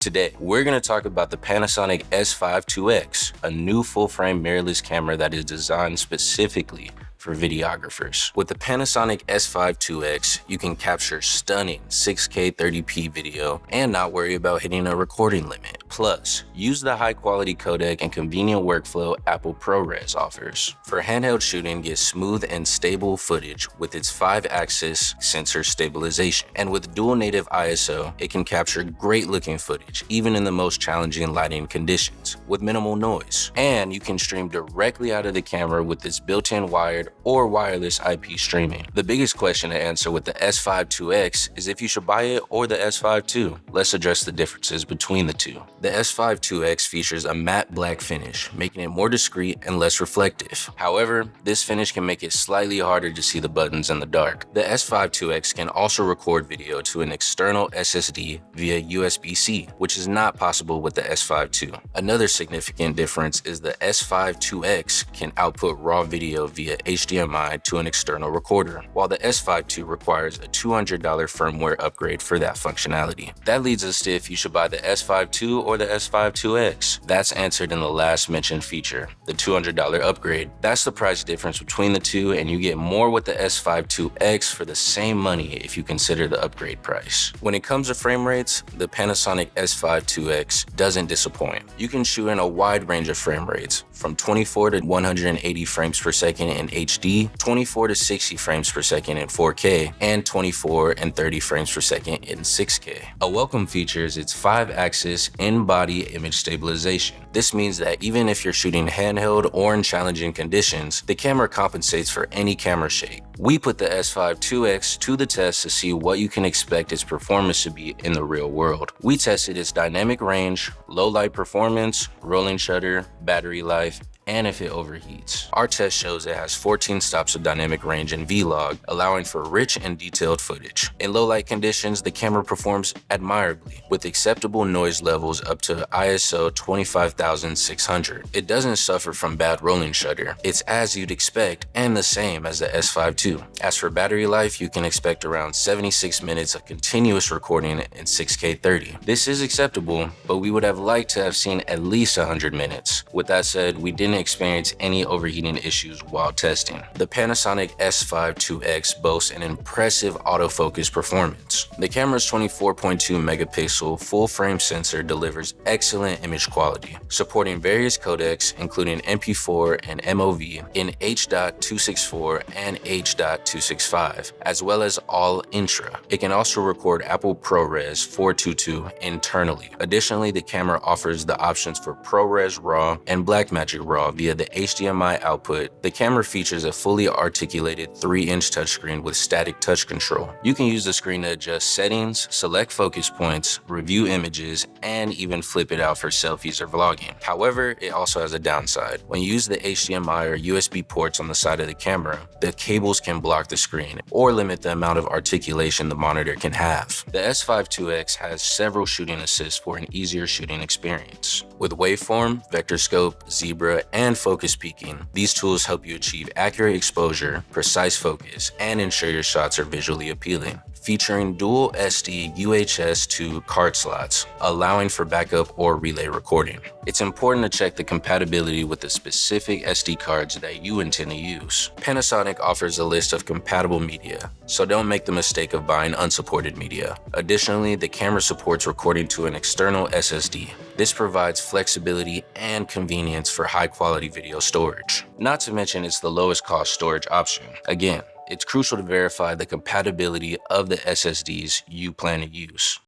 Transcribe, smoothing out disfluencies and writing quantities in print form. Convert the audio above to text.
Today, we're going to talk about the Panasonic S5 II X, a new full-frame mirrorless camera that is designed specifically for videographers. With the Panasonic S5 II X, you can capture stunning 6K 30p video and not worry about hitting a recording limit. Plus, use the high-quality codec and convenient workflow Apple ProRes offers. For handheld shooting, get smooth and stable footage with its 5-axis sensor stabilization. And with dual native ISO, it can capture great-looking footage, even in the most challenging lighting conditions, with minimal noise. And you can stream directly out of the camera with this built-in wired or wireless IP streaming. The biggest question to answer with the S5 II X is if you should buy it or the S5 II. Let's address the differences between the two. The S5 II X features a matte black finish, making it more discreet and less reflective. However, this finish can make it slightly harder to see the buttons in the dark. The S5 II X can also record video to an external SSD via USB-C, which is not possible with the S5 II. Another significant difference is the S5 II X can output raw video via Hdmi to an external recorder, while the S5 II requires a $200 firmware upgrade for that functionality. That leads us to if you should buy the S5 II or the S5 II X. That's answered in the last mentioned feature, the $200 upgrade. That's the price difference between the two, and you get more with the S5 II X for the same money if you consider the upgrade price. When it comes to frame rates, the Panasonic S5 II X doesn't disappoint. You can shoot in a wide range of frame rates, from 24 to 180 frames per second in HD, 24 to 60 frames per second in 4K, and 24 and 30 frames per second in 6K. A welcome feature is its 5-axis in-body image stabilization. This means that even if you're shooting handheld or in challenging conditions, the camera compensates for any camera shake. We put the S5 II X to the test to see what you can expect its performance to be in the real world. We tested its dynamic range, low light performance, rolling shutter, battery life, and if it overheats. Our test shows it has 14 stops of dynamic range in V-Log, allowing for rich and detailed footage. In low light conditions, the camera performs admirably, with acceptable noise levels up to ISO 25600. It doesn't suffer from bad rolling shutter. It's as you'd expect and the same as the S5 II. As for battery life, you can expect around 76 minutes of continuous recording in 6K 30. This is acceptable, but we would have liked to have seen at least 100 minutes. With that said, we didn't experience any overheating issues while testing. The Panasonic S5 II X boasts an impressive autofocus performance. The camera's 24.2 megapixel full-frame sensor delivers excellent image quality, supporting various codecs including MP4 and MOV in H.264 and H.265, as well as all intra. It can also record Apple ProRes 422 internally. Additionally, the camera offers the options for ProRes RAW and Blackmagic RAW via the HDMI output. The camera features a fully articulated 3-inch touchscreen with static touch control. You can use the screen to adjust settings, select focus points, review images, and even flip it out for selfies or vlogging. However, it also has a downside. When you use the HDMI or USB ports on the side of the camera, the cables can block the screen or limit the amount of articulation the monitor can have. The S5 II X has several shooting assists for an easier shooting experience. With waveform, vector scope, zebra, and focus peaking, these tools help you achieve accurate exposure, precise focus, and ensure your shots are visually appealing. Featuring dual SD UHS 2 card slots, allowing for backup or relay recording. It's important to check the compatibility with the specific SD cards that you intend to use. Panasonic offers a list of compatible media, so don't make the mistake of buying unsupported media. Additionally, the camera supports recording to an external SSD. This provides flexibility and convenience for high-quality video storage. Not to mention it's the lowest cost storage option. Again, it's crucial to verify the compatibility of the SSDs you plan to use.